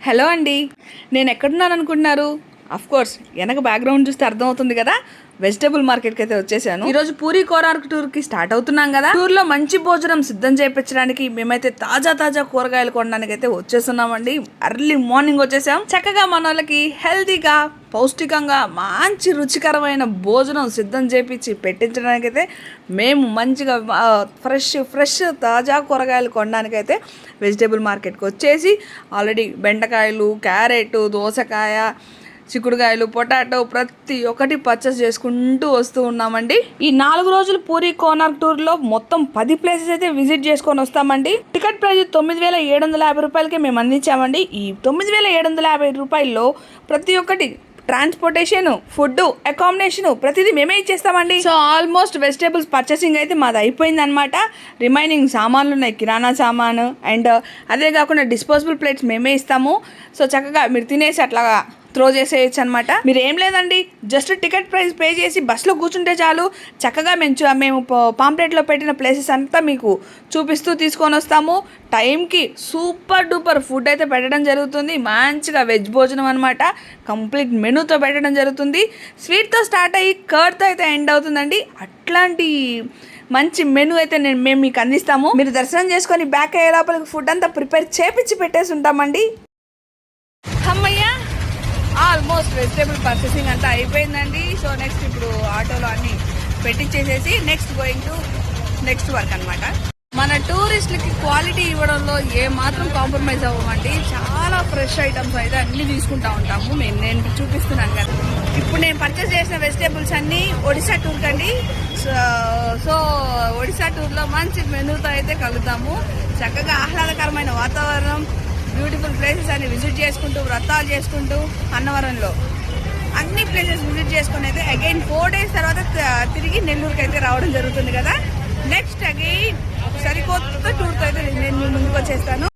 Hello అండి, నేను ఎక్కడున్నాను అనుకుంటున్నారు? అఫ్ కోర్స్ వెనక బ్యాక్గ్రౌండ్ చూస్తే అర్థమవుతుంది కదా, వెజిటబుల్ మార్కెట్కి అయితే వచ్చేసాను. ఈరోజు పూరి కోనార్క్ టూర్కి స్టార్ట్ అవుతున్నాం కదా. టూర్లో మంచి భోజనం సిద్ధం చేయించడానికి మేమైతే తాజా కూరగాయలు కొనడానికి అయితే వచ్చేస్తున్నామండి. ఎర్లీ మార్నింగ్ వచ్చేసాం. చక్కగా మన వాళ్ళకి హెల్తీగా పౌష్టికంగా మంచి రుచికరమైన భోజనం సిద్ధం చేపించి పెట్టించడానికి అయితే మేము మంచిగా ఫ్రెష్ తాజా కూరగాయలు కొనడానికైతే వెజిటేబుల్ మార్కెట్కి వచ్చేసి ఆల్రెడీ బెండకాయలు, క్యారెట్, దోసకాయ, చిక్కుడుకాయలు, పొటాటో ప్రతి ఒక్కటి పర్చేస్ చేసుకుంటూ వస్తూ ఉన్నామండి. ఈ 4 రోజులు పూరి కోనార్క్ టూర్లో మొత్తం 10 ప్లేసెస్ అయితే విజిట్ చేసుకొని వస్తామండి. టికెట్ ప్రైస్ 9,750 రూపాయలకి మేము అందించామండి. ఈ 9,750 రూపాయల్లో ప్రతి ఒక్కటి ట్రాన్స్పోర్టేషన్, ఫుడ్, అకామిడేషన్ ప్రతిదీ మేమే ఇచ్చేస్తామండి. సో ఆల్మోస్ట్ వెజిటేబుల్స్ పర్చేసింగ్ అయితే మాది అయిపోయింది అనమాట. రిమైనింగ్ సామాన్లు ఉన్నాయి, కిరాణా సామాను అండ్ అదే కాకుండా డిస్పోజబుల్ ప్లేట్స్ మేమే ఇస్తాము. సో చక్కగా మీరు తినేసి అట్లాగా త్రో చేసేయచ్చు అనమాట. మీరు ఏం లేదండి, జస్ట్ టికెట్ ప్రైస్ పే చేసి బస్సులో కూర్చుంటే చాలు. చక్కగా మేము పాంప్లెట్లో పెట్టిన ప్లేసెస్ అంతా మీకు చూపిస్తూ తీసుకొని వస్తాము. టైంకి సూపర్ డూపర్ ఫుడ్ అయితే పెట్టడం జరుగుతుంది. మంచిగా వెజ్ భోజనం అనమాట. కంప్లీట్ మెనూతో పెట్టడం జరుగుతుంది. స్వీట్తో స్టార్ట్ అయ్యి కర్డ్తో అయితే ఎండ్ అవుతుందండి. అట్లాంటి మంచి మెనూ అయితే మేము మీకు అందిస్తాము. మీరు దర్శనం చేసుకొని బ్యాక్ అయ్యే లోపలికి ఫుడ్ అంతా ప్రిపేర్ చేపించి పెట్టేసి ఉంటామండి. అమ్మయ్య, ఆల్మోస్ట్ వెజిటేబుల్ పర్చేసింగ్ అంతా అయిపోయిందండి. సో నెక్స్ట్ ఇప్పుడు ఆటోలో అన్నీ పెట్టించేసేసి గోయింగ్ టు నెక్స్ట్ వర్క్ అనమాట. మన టూరిస్టులకి క్వాలిటీ ఇవ్వడంలో ఏ మాత్రం కాంప్రమైజ్ అవ్వమండి. చాలా ఫ్రెష్ ఐటమ్స్ అయితే అన్నీ తీసుకుంటా ఉంటాము. నేను చూపిస్తున్నాను కదా. ఇప్పుడు నేను పర్చేస్ చేసిన వెజిటేబుల్స్ అన్నీ ఒడిశా టూర్కి అండి. సో ఒడిశా టూర్లో మంచి మెనూతో అయితే కలుగుతాము. చక్కగా ఆహ్లాదకరమైన వాతావరణం, బ్యూటిఫుల్ ప్లేసెస్ అన్ని విజిట్ చేసుకుంటూ, వ్రతాలు చేసుకుంటూ అన్నవరంలో అన్ని ప్లేసెస్ విజిట్ చేసుకుని అయితే అగైన్ 4 days తర్వాత తిరిగి నెల్లూరుకి అయితే రావడం జరుగుతుంది కదా. నెక్స్ట్ అగైన్ సరికొత్త టూర్తో అయితే నేను ముందుకు వచ్చేస్తాను.